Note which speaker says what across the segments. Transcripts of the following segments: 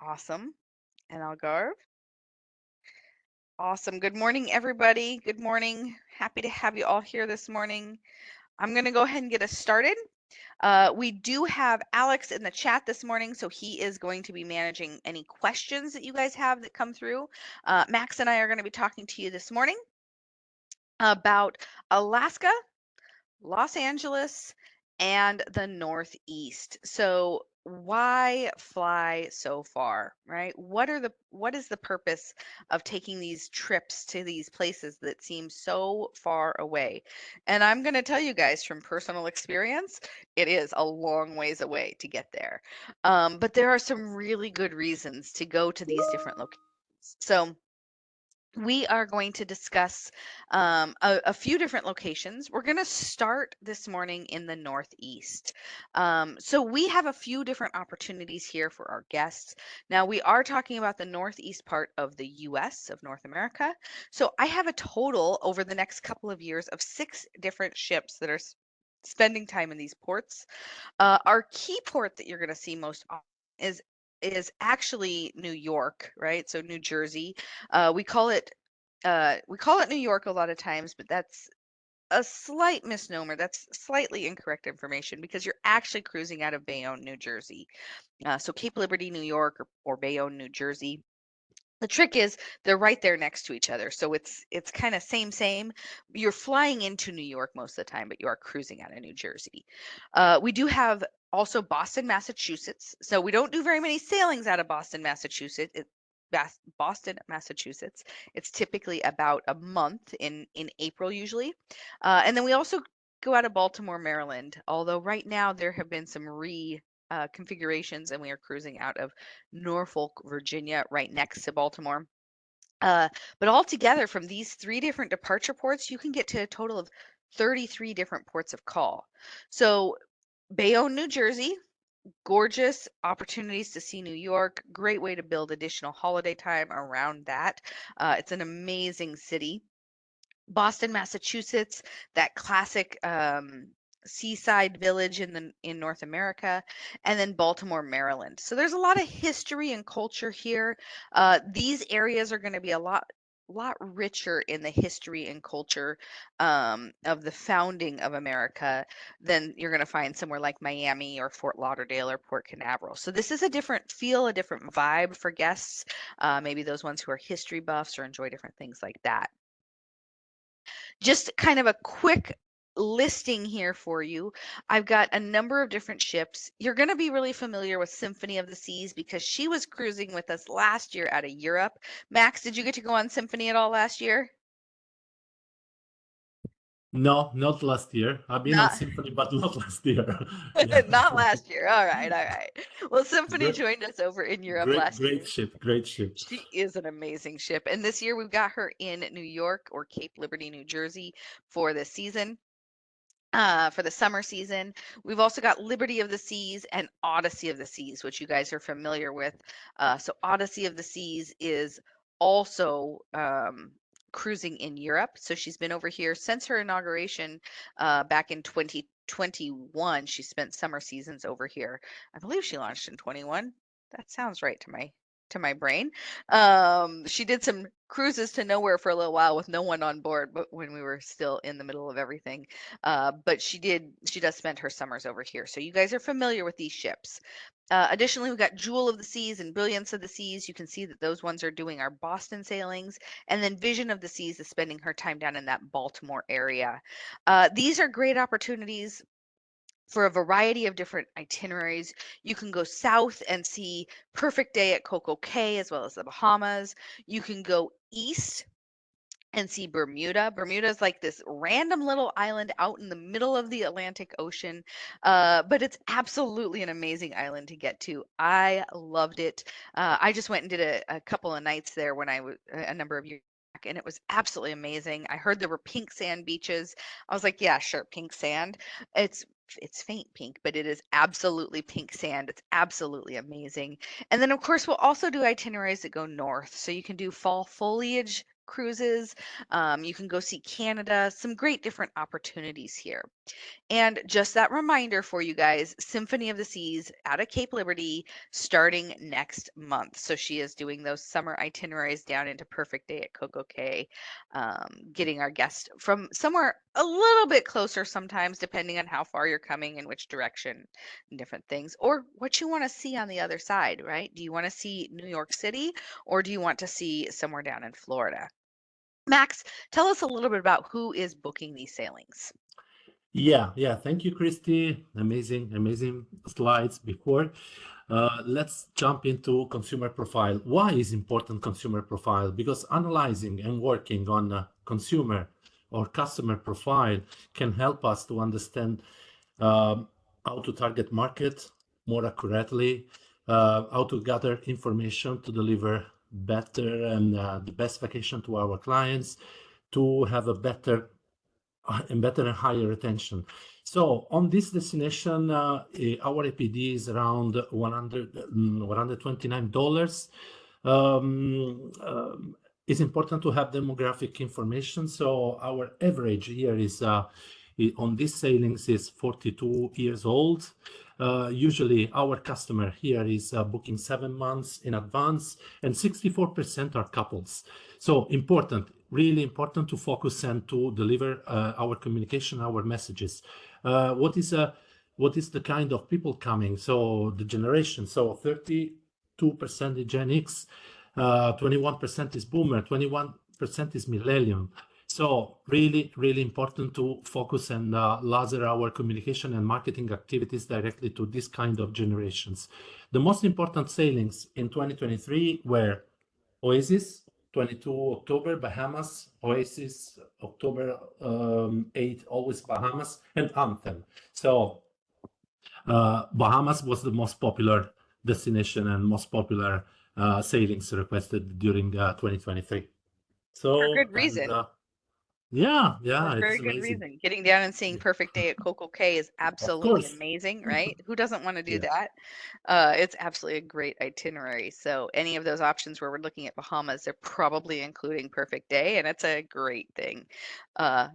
Speaker 1: Awesome. And Algarve. Awesome. Good morning, everybody. Good morning. Happy to have you all here this morning. I'm going to go ahead and get us started. We do have Alex in the chat this morning, so he is going to be managing any questions that you guys have that come through. Max and I are going to be talking to you this morning about Alaska, Los Angeles, and the Northeast. So why fly so far, right? What is the purpose of taking these trips to these places that seem so far away? And I'm going to tell you guys from personal experience, it is a long ways away to get there. But there are some really good reasons to go to these different locations. So we are going to discuss a few different locations. We're going to start this morning in the Northeast. So we have a few different opportunities here for our guests. Now, we are talking about the Northeast part of the US, of North America. So I have a total over the next couple of years of 6 different ships that are spending time in these ports. Our key port that you're going to see most often is actually New York, right? So New Jersey. We call it New York a lot of times, but that's a slight misnomer. That's slightly incorrect information because you're actually cruising out of Bayonne, New Jersey. So Cape Liberty, New York, or Bayonne, New Jersey. The trick is they're right there next to each other. So it's kind of same. You're flying into New York most of the time, but you are cruising out of New Jersey. We do have also Boston, Massachusetts. So we don't do very many sailings out of Boston, Massachusetts. Boston, Massachusetts. It's typically about a month in April usually. And then we also go out of Baltimore, Maryland. Although right now there have been some configurations, and we are cruising out of Norfolk, Virginia, right next to Baltimore. Uh, but altogether, from these 3 different departure ports, you can get to a total of 33 different ports of call. So Bayonne, New Jersey, gorgeous opportunities to see New York, great way to build additional holiday time around that. It's an amazing city. Boston, Massachusetts, that classic seaside village in North America, and then Baltimore, Maryland. So there's a lot of history and culture here. These areas are going to be a lot richer in the history and culture of the founding of America than you're going to find somewhere like Miami or Fort Lauderdale or Port Canaveral. So this is a different feel, a different vibe for guests, maybe those ones who are history buffs or enjoy different things like that. Just kind of a quick listing here for you. I've got a number of different ships. You're going to be really familiar with Symphony of the Seas because she was cruising with us last year out of Europe. Max, did you get to go on Symphony at all last year?
Speaker 2: No, not last year. I've been on
Speaker 1: Not
Speaker 2: Symphony, but not last year. Yeah.
Speaker 1: not last year. All right, all right. Well, Symphony
Speaker 2: Great,
Speaker 1: joined us over in Europe
Speaker 2: great,
Speaker 1: last
Speaker 2: great
Speaker 1: year.
Speaker 2: ship, great ship.
Speaker 1: She is an amazing ship. And this year we've got her in New York or Cape Liberty, New Jersey for the season. For the summer season. We've also got Liberty of the Seas and Odyssey of the Seas, which you guys are familiar with. So Odyssey of the Seas is also cruising in Europe. So she's been over here since her inauguration back in 2021. She spent summer seasons over here. I believe she launched in 21. That sounds right to my brain. She did some cruises to nowhere for a little while with no one on board, but when we were still in the middle of everything. But she does spend her summers over here. So you guys are familiar with these ships. Additionally, we've got Jewel of the Seas and Brilliance of the Seas. You can see that those ones are doing our Boston sailings. And then Vision of the Seas is spending her time down in that Baltimore area. These are great opportunities for a variety of different itineraries. You can go south and see Perfect Day at Coco Cay as well as the Bahamas. You can go east and see Bermuda. Bermuda is like this random little island out in the middle of the Atlantic Ocean, but it's absolutely an amazing island to get to. I loved it. I just went and did a couple of nights there when I was a number of years back, and it was absolutely amazing. I heard there were pink sand beaches. I was like, yeah, sure, pink sand. It's it's faint pink, but it is absolutely pink sand. It's absolutely amazing. And then, of course, we'll also do itineraries that go north. So you can do fall foliage cruises. You can go see Canada, some great different opportunities here. And just that reminder for you guys, Symphony of the Seas out of Cape Liberty starting next month. So she is doing those summer itineraries down into Perfect Day at Coco Cay, getting our guests from somewhere a little bit closer sometimes, depending on how far you're coming and which direction and different things, or what you want to see on the other side, right? Do you want to see New York City or do you want to see somewhere down in Florida? Max, tell us a little bit about who is booking these sailings.
Speaker 2: Yeah. Thank you, Christy. Amazing slides before. Let's jump into consumer profile. Why is important consumer profile? Because analyzing and working on a consumer or customer profile can help us to understand how to target market more accurately, how to gather information to deliver better and the best vacation to our clients, to have a better and higher retention. So on this destination, our APD is around $129. It's important to have demographic information. So our average here is on these sailings is 42 years old. Usually our customer here is booking 7 months in advance, and 64% are couples. So important, really important to focus and to deliver our communication, our messages. What is the kind of people coming? So the generation, so 32% is Gen X, 21% is Boomer, 21% is Millennium. So really important to focus and laser our communication and marketing activities directly to this kind of generations. The most important sailings in 2023 were Oasis, 22 October, Bahamas, Oasis, October 8, always Bahamas, and Anthem. So Bahamas was the most popular destination and most popular sailings requested during 2023.
Speaker 1: For
Speaker 2: So,
Speaker 1: good
Speaker 2: and
Speaker 1: reason.
Speaker 2: yeah,
Speaker 1: For
Speaker 2: it's
Speaker 1: very good
Speaker 2: amazing.
Speaker 1: reason. Getting down and seeing
Speaker 2: Yeah,
Speaker 1: Perfect Day at Coco Cay is
Speaker 2: of
Speaker 1: absolutely
Speaker 2: course.
Speaker 1: amazing, right? Who doesn't want to do
Speaker 2: Yeah,
Speaker 1: that? It's absolutely a great itinerary. So any of those options where we're looking at Bahamas, they're probably including Perfect Day, and it's a great thing. Uh,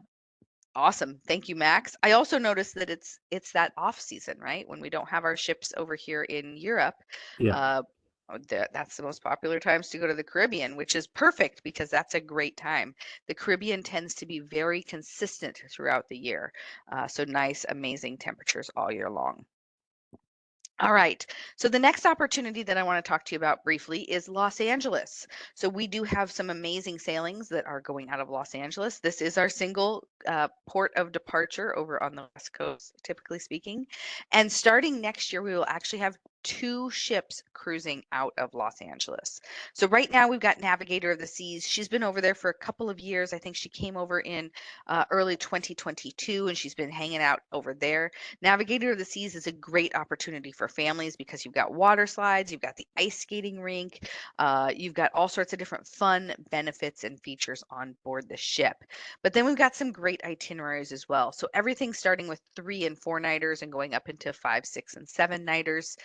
Speaker 1: awesome. Thank you, Max. I also noticed that it's that off season, right? When we don't have our ships over here in Europe,
Speaker 2: yeah.
Speaker 1: uh, that's the most popular times to go to the Caribbean, which is perfect because that's a great time. The Caribbean tends to be very consistent throughout the year. So nice, amazing temperatures all year long. All right. So the next opportunity that I want to talk to you about briefly is Los Angeles. So we do have some amazing sailings that are going out of Los Angeles. This is our single port of departure over on the West Coast, typically speaking. And starting next year, we will actually have 2 ships cruising out of Los Angeles. So right now we've got Navigator of the Seas. She's been over there for a couple of years. I think she came over in early 2022 and she's been hanging out over there. Navigator of the Seas is a great opportunity for families because you've got water slides, you've got the ice skating rink, you've got all sorts of different fun benefits and features on board the ship. But then we've got some great itineraries as well. So everything starting with 3 and 4 nighters and going up into 5, 6, and 7 nighters.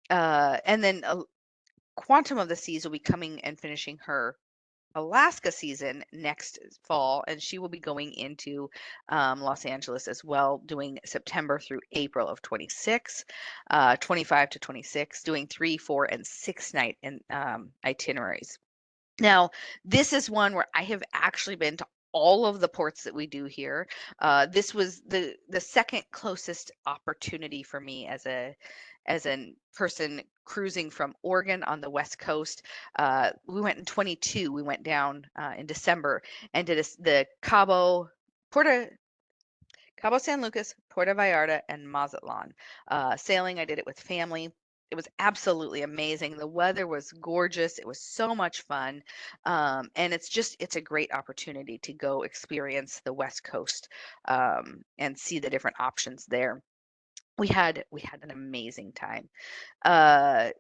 Speaker 1: And then Quantum of the Seas will be coming and finishing her Alaska season next fall, and she will be going into Los Angeles as well, doing September through April of 26, 25 to 26, doing 3, 4, and 6 night itineraries. Now, this is one where I have actually been to all of the ports that we do here. This was the second closest opportunity for me as a person cruising from Oregon on the West Coast. We went in 22. We went down in December and did the Cabo San Lucas, Puerto Vallarta, and Mazatlan sailing. I did it with family. It was absolutely amazing. The weather was gorgeous. It was so much fun. And it's a great opportunity to go experience the West Coast and see the different options there. We had an amazing time. Uh,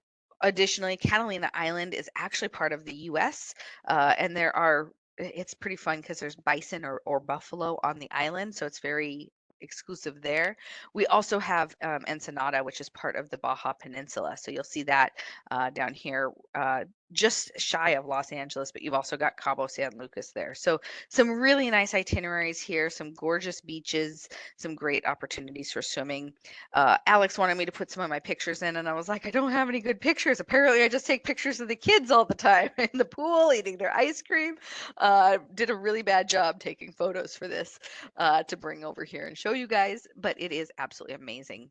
Speaker 1: Additionally, Catalina Island is actually part of the US, and it's pretty fun because there's bison or buffalo on the island, so it's very exclusive there. We also have Ensenada, which is part of the Baja Peninsula, so you'll see that down here. just shy of Los Angeles, but you've also got Cabo San Lucas there. So some really nice itineraries here, some gorgeous beaches, some great opportunities for swimming. Alex wanted me to put some of my pictures in, and I was like, I don't have any good pictures. Apparently, I just take pictures of the kids all the time in the pool, eating their ice cream. Did a really bad job taking photos for this to bring over here and show you guys, but it is absolutely amazing.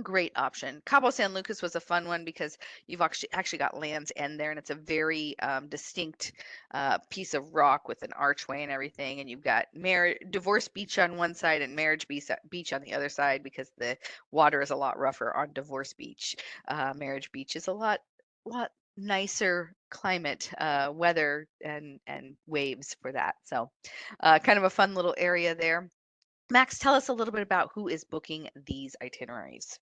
Speaker 1: Great option. Cabo San Lucas was a fun one because you've actually got Land's End there, and it's a very distinct piece of rock with an archway and everything. And you've got Divorce Beach on one side and Marriage Beach on the other side because the water is a lot rougher on Divorce Beach. Marriage Beach is a lot nicer climate, weather, and waves for that. So kind of a fun little area there. Max, tell us a little bit about who is booking these itineraries.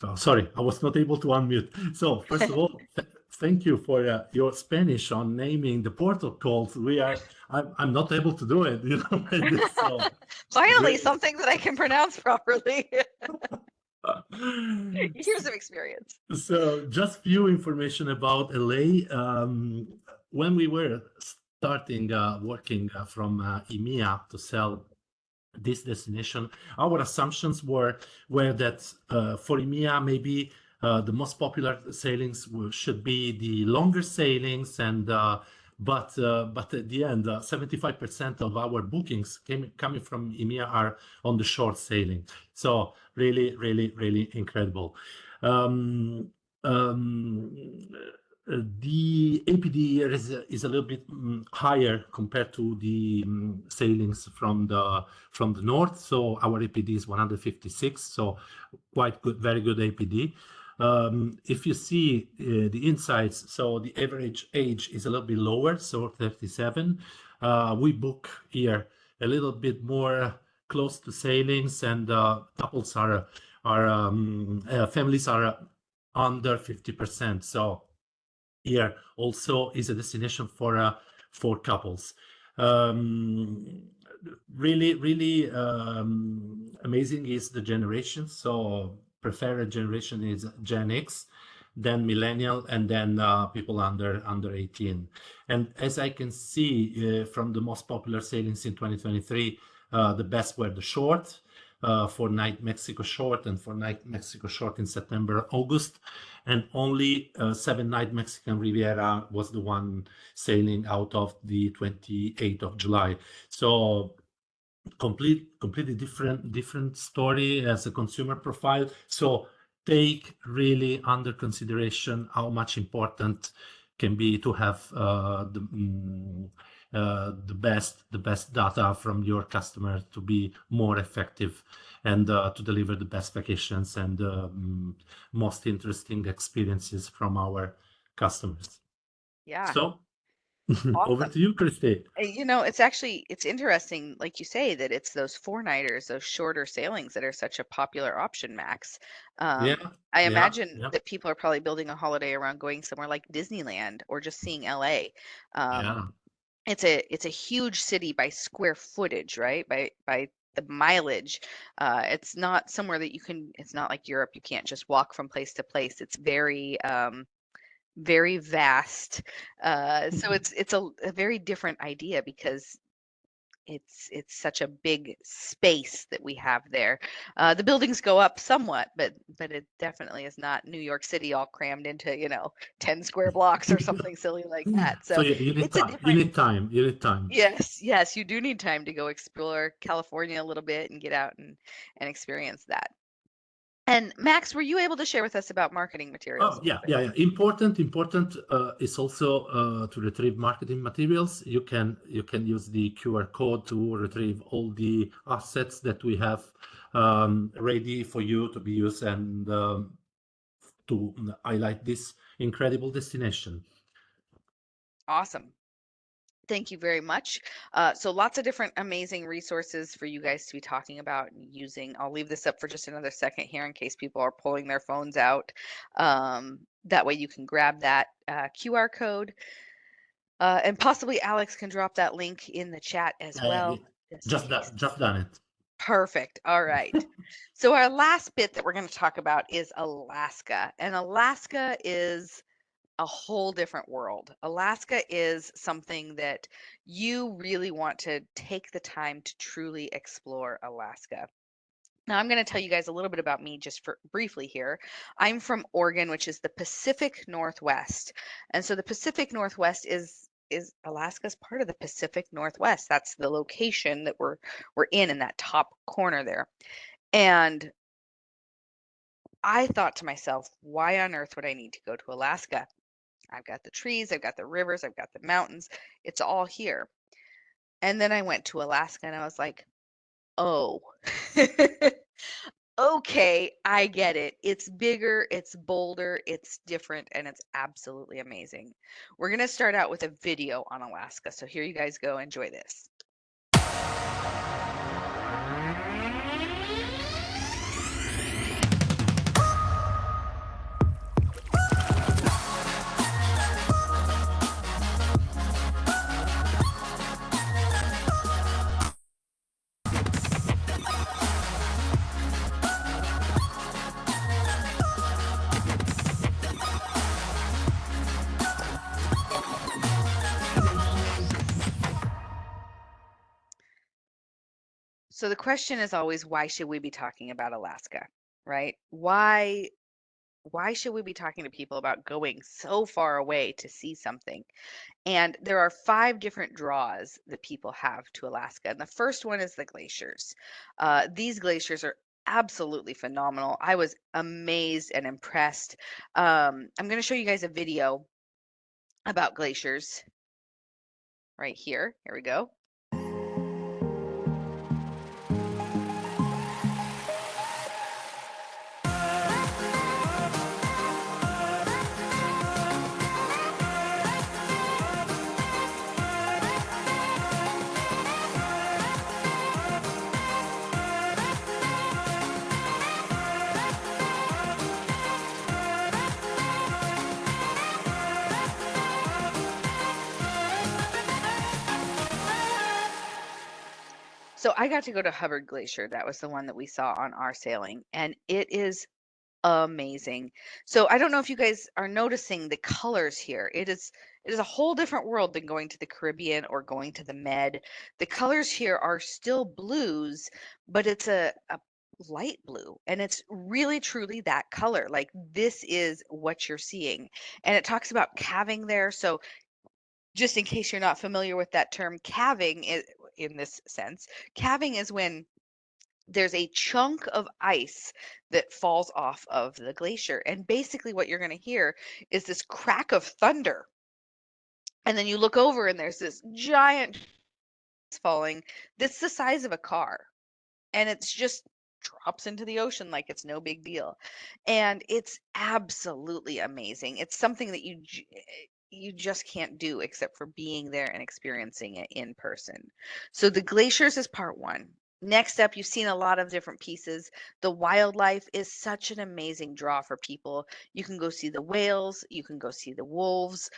Speaker 2: Oh, sorry, I was not able to unmute. So first of all, thank you for your Spanish on naming the portal calls. I'm not able to do it, like this, so.
Speaker 1: Finally, something that I can pronounce properly. Years of experience.
Speaker 2: So just few information about LA. When we were starting working from EMEA to sell this destination, our assumptions were that for EMEA, maybe the most popular sailings should be the longer sailings, and but at the end, 75% of our bookings coming from EMEA are on the short sailing. So really, really, really incredible. The APD is a little bit higher compared to the sailings from the north. So our APD is 156, so quite good, very good APD. If you see the insights, so the average age is a little bit lower, so 37. We book here a little bit more close to sailings, and couples families are under 50%. So here also is a destination for couples. Really amazing is the generation. So preferred generation is Gen X, then millennial, and then people under 18. And as I can see from the most popular sailings in 2023, the best were the short, 4-night Mexico short and 4-night Mexico short in September, August, and only 7-night Mexican Riviera was the one sailing out of the 28th of July. So completely different story as a consumer profile. So take really under consideration how much important can be to have the best data from your customer to be more effective and to deliver the best vacations and most interesting experiences from our customers.
Speaker 1: Yeah.
Speaker 2: So
Speaker 1: Awesome.
Speaker 2: over to you, Christy.
Speaker 1: It's interesting, like you say, that it's those 4-nighters, those shorter sailings that are such a popular option, Max. I imagine that people are probably building a holiday around going somewhere like Disneyland or just seeing LA. It's a huge city by square footage, right? By the mileage. It's not somewhere that it's not like Europe. You can't just walk from place to place. It's very very vast. So it's a very different idea because it's such a big space that we have there. The buildings go up somewhat, but it definitely is not New York City all crammed into 10 square blocks or something silly like that. So
Speaker 2: you need time. You need time.
Speaker 1: Yes, you do need time to go explore California a little bit and get out and experience that. And Max, were you able to share with us about marketing materials?
Speaker 2: Oh, yeah. Important is also to retrieve marketing materials. You can use the QR code to retrieve all the assets that we have ready for you to be used and to highlight this incredible destination.
Speaker 1: Awesome. Thank you very much. So lots of different amazing resources for you guys to be talking about and using. I'll leave this up for just another second here in case people are pulling their phones out. That way you can grab that QR code. And possibly Alex can drop that link in the chat as well.
Speaker 2: Just done it.
Speaker 1: Perfect. All right. So our last bit that we're going to talk about is Alaska. And Alaska is a whole different world. Alaska is something that you really want to take the time to truly explore Alaska. Now, I'm going to tell you guys a little bit about me just for briefly here. I'm from Oregon, which is the Pacific Northwest. And so the Pacific Northwest is Alaska's part of the Pacific Northwest. That's the location that we're in that top corner there. And I thought to myself, why on earth would I need to go to Alaska? I've got the trees, I've got the rivers, I've got the mountains. It's all here. And then I went to Alaska and I was like, oh, okay, I get it. It's bigger, it's bolder, it's different, and it's absolutely amazing. We're going to start out with a video on Alaska. So here you guys go. Enjoy this. So the question is always, why should we be talking about Alaska, right? Why should we be talking to people about going so far away to see something? And there are 5 different draws that people have to Alaska. And the first one is the glaciers. These glaciers are absolutely phenomenal. I was amazed and impressed. I'm going to show you guys a video about glaciers right here. Here we go. So I got to go to Hubbard Glacier. That was the one that we saw on our sailing, and it is amazing. So I don't know if you guys are noticing the colors here. It is a whole different world than going to the Caribbean or going to the Med. The colors here are still blues, but it's a light blue, and it's really truly that color. Like this is what you're seeing. And it talks about calving there. So just in case you're not familiar with that term, calving is in this sense, calving is when there's a chunk of ice that falls off of the glacier. And basically, what you're going to hear is this crack of thunder. And then you look over, and there's this giant falling that's the size of a car. And it's just drops into the ocean like it's no big deal. And it's absolutely amazing. It's something that you just can't do except for being there and experiencing it in person. So the glaciers is part 1. Next up, you've seen a lot of different pieces. The wildlife is such an amazing draw for people. You can go see the whales, you can go see the wolves,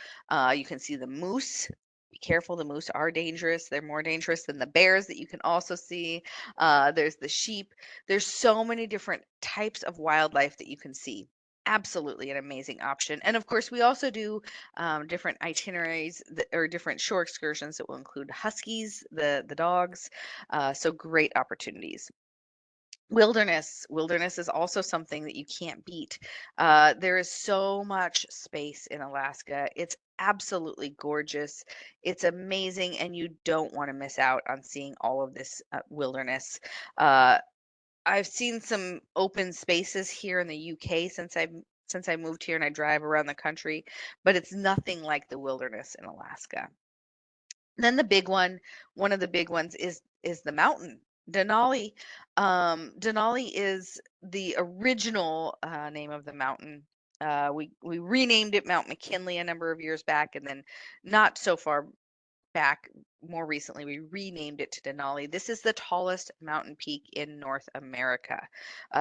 Speaker 1: you can see the moose. Be careful, the moose are dangerous. They're more dangerous than the bears that you can also see. There's the sheep. There's so many different types of wildlife that you can see. Absolutely an amazing option. And of course, we also do different itineraries or different shore excursions that will include huskies, the dogs. So great opportunities. Wilderness is also something that you can't beat. There is so much space in Alaska. It's absolutely gorgeous. It's amazing, and you don't want to miss out on seeing all of this wilderness. Uh, I've seen some open spaces here in the UK since I moved here and I drive around the country, but it's nothing like the wilderness in Alaska. Then the big one of the big ones is the mountain. Denali. Denali is the original name of the mountain. We renamed it Mount McKinley a number of years back, and then not so far back, more recently, we renamed it to Denali. This is the tallest mountain peak in North America.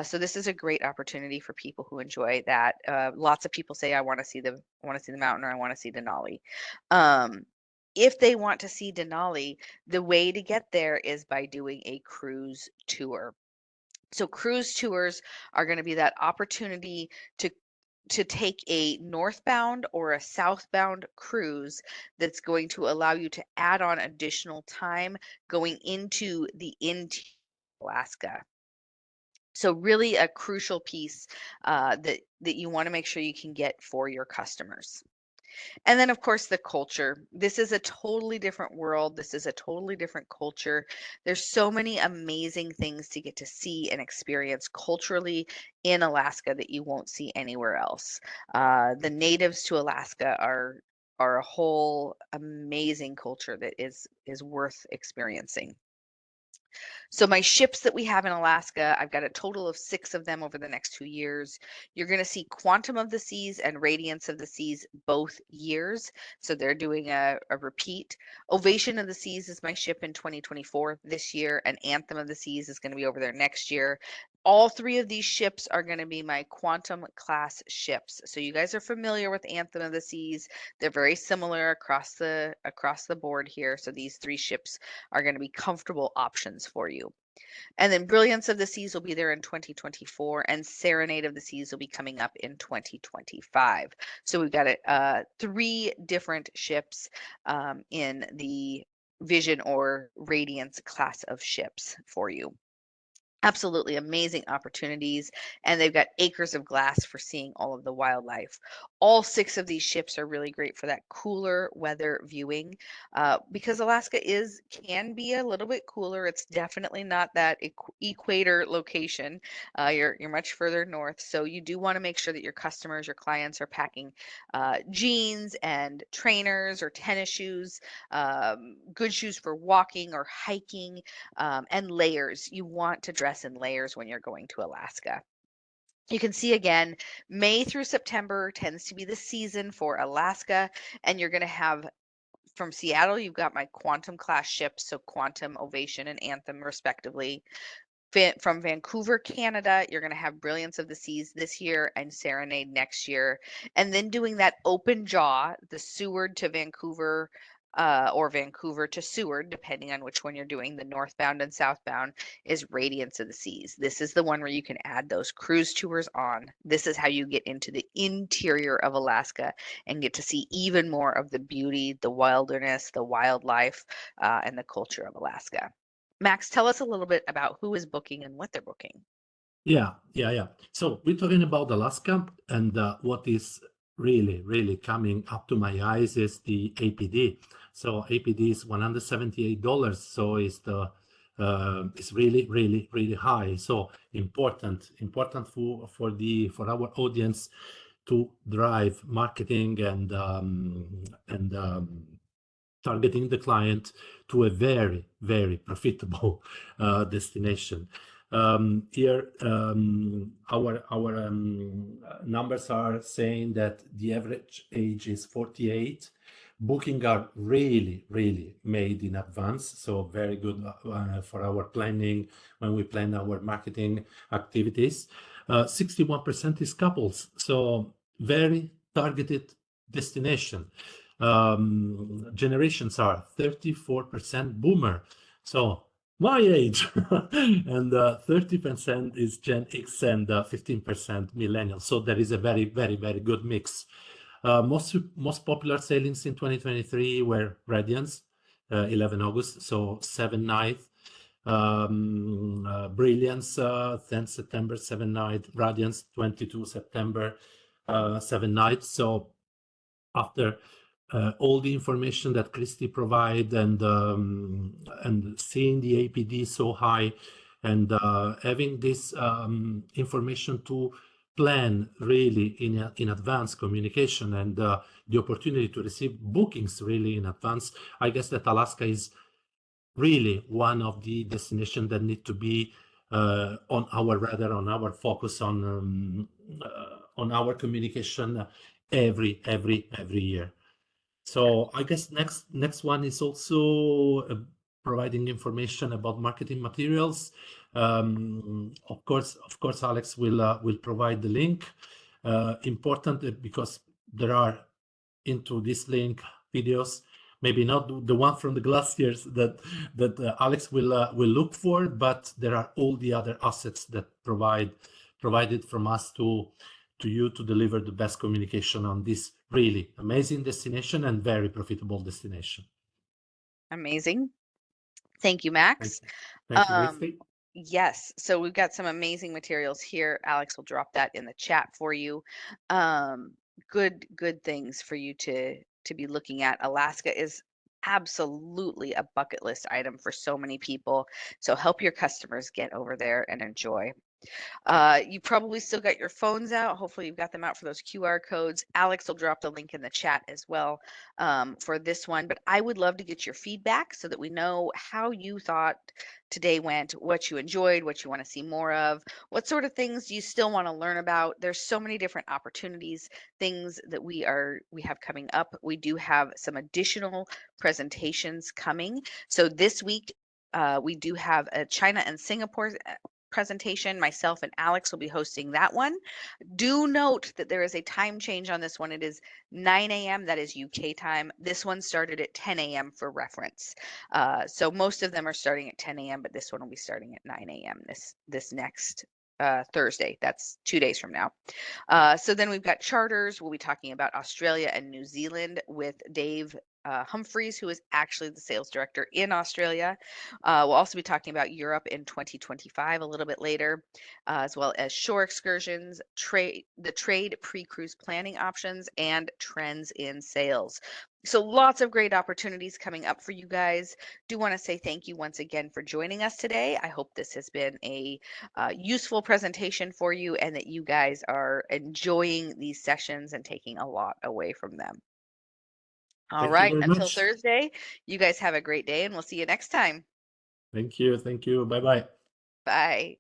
Speaker 1: So this is a great opportunity for people who enjoy that. Lots of people say, I want to see the mountain, or I want to see Denali. if they want to see Denali, the way to get there is by doing a cruise tour. So cruise tours are going to be that opportunity to take a northbound or a southbound cruise that's going to allow you to add on additional time going into the interior of Alaska. So really a crucial piece that you want to make sure you can get for your customers. And then, of course, the culture. This is a totally different world. This is a totally different culture. There's so many amazing things to get to see and experience culturally in Alaska that you won't see anywhere else. The natives to Alaska are a whole amazing culture that is worth experiencing. So my ships that we have in Alaska, I've got a total of 6 of them over the next 2 years. You're going to see Quantum of the Seas and Radiance of the Seas both years. So they're doing a repeat. Ovation of the Seas is my ship in 2024 this year, and Anthem of the Seas is going to be over there next year. All 3 of these ships are going to be my Quantum class ships. So you guys are familiar with Anthem of the Seas. They're very similar across the board here. So these 3 ships are going to be comfortable options for you. And then Brilliance of the Seas will be there in 2024, and Serenade of the Seas will be coming up in 2025. So we've got 3 different ships in the Vision or Radiance class of ships for you. Absolutely amazing opportunities, and they've got acres of glass for seeing all of the wildlife. All 6 of these ships are really great for that cooler weather viewing because Alaska can be a little bit cooler. It's definitely not that equator location. You're much further north, so you do want to make sure that your customers, your clients, are packing jeans and trainers or tennis shoes, good shoes for walking or hiking, and layers. You want to dress in layers when you're going to Alaska. You can see again, May through September tends to be the season for Alaska, and you're going to have from Seattle, you've got my Quantum class ships, so Quantum, Ovation, and Anthem, respectively. From Vancouver, Canada, you're going to have Brilliance of the Seas this year and Serenade next year. And then doing that open jaw, the Seward to Vancouver or Vancouver to Seward, depending on which one you're doing, the northbound and southbound, is Radiance of the Seas. This is the one where you can add those cruise tours on. This is how you get into the interior of Alaska and get to see even more of the beauty, the wilderness, the wildlife, and the culture of Alaska. Max, tell us a little bit about who is booking and what they're booking.
Speaker 2: Yeah. So we're talking about Alaska, and what is really coming up to my eyes is the APD. So APD is $178. So it's really high. So important for our audience to drive marketing and targeting the client to a very profitable destination. Here, our numbers are saying that the average age is 48. Booking are really made in advance, so very good for our planning when we plan our marketing activities. 61% is couples, so very targeted destination. Generations are 34% boomer, so my age, and 30% is Gen X and 15% millennials. So there is a very good mix. Most popular sailings in 2023 were Radiance, 11 August, so 7 nights. Brilliance, 10 September, 7 nights. Radiance, 22 September, 7 nights. So after all the information that Christy provide and seeing the APD so high and having this information to plan really in advance communication and the opportunity to receive bookings really in advance, I guess that Alaska is really one of the destinations that need to be on our radar, on our focus, on our communication every year. So I guess next one is also providing information about marketing materials. Of course, Alex will provide the link. Important because there are into this link videos maybe not the one from the glaciers that Alex will look for, but there are all the other assets that provided from us to you to deliver the best communication on this really amazing destination and very profitable destination.
Speaker 1: Amazing. Thank you,
Speaker 2: Thank
Speaker 1: Max.
Speaker 2: you. Thank you,
Speaker 1: Um,
Speaker 2: Christy.
Speaker 1: yes, so we've got some amazing materials here. Alex will drop that in the chat for you. Um, good things for you to be looking at. Alaska is absolutely a bucket list item for so many people. So help your customers get over there and enjoy. You probably still got your phones out. Hopefully, you've got them out for those QR codes. Alex will drop the link in the chat as well for this one. But I would love to get your feedback so that we know how you thought today went, what you enjoyed, what you want to see more of, what sort of things you still want to learn about. There's so many different opportunities, things that we have coming up. We do have some additional presentations coming. So this week, we do have a China and Singapore presentation. Myself and Alex will be hosting that one. Do note that there is a time change on this one. It is 9 a.m. That is UK time. This one started at 10 a.m. for reference. So most of them are starting at 10 a.m., but this one will be starting at 9 a.m. this next Thursday. That's 2 days from now. So then we've got charters. We'll be talking about Australia and New Zealand with Dave Humphreys, who is actually the sales director in Australia. We'll also be talking about Europe in 2025 a little bit later, as well as shore excursions, the trade pre-cruise planning options, and trends in sales. So lots of great opportunities coming up for you guys. Do want to say thank you once again for joining us today. I hope this has been a useful presentation for you and that you guys are enjoying these sessions and taking a lot away from them. All
Speaker 2: Thank you
Speaker 1: right,
Speaker 2: very
Speaker 1: until
Speaker 2: much.
Speaker 1: Thursday, you guys have a great day and we'll see you next time.
Speaker 2: Thank you. Thank you. Bye bye.
Speaker 1: Bye.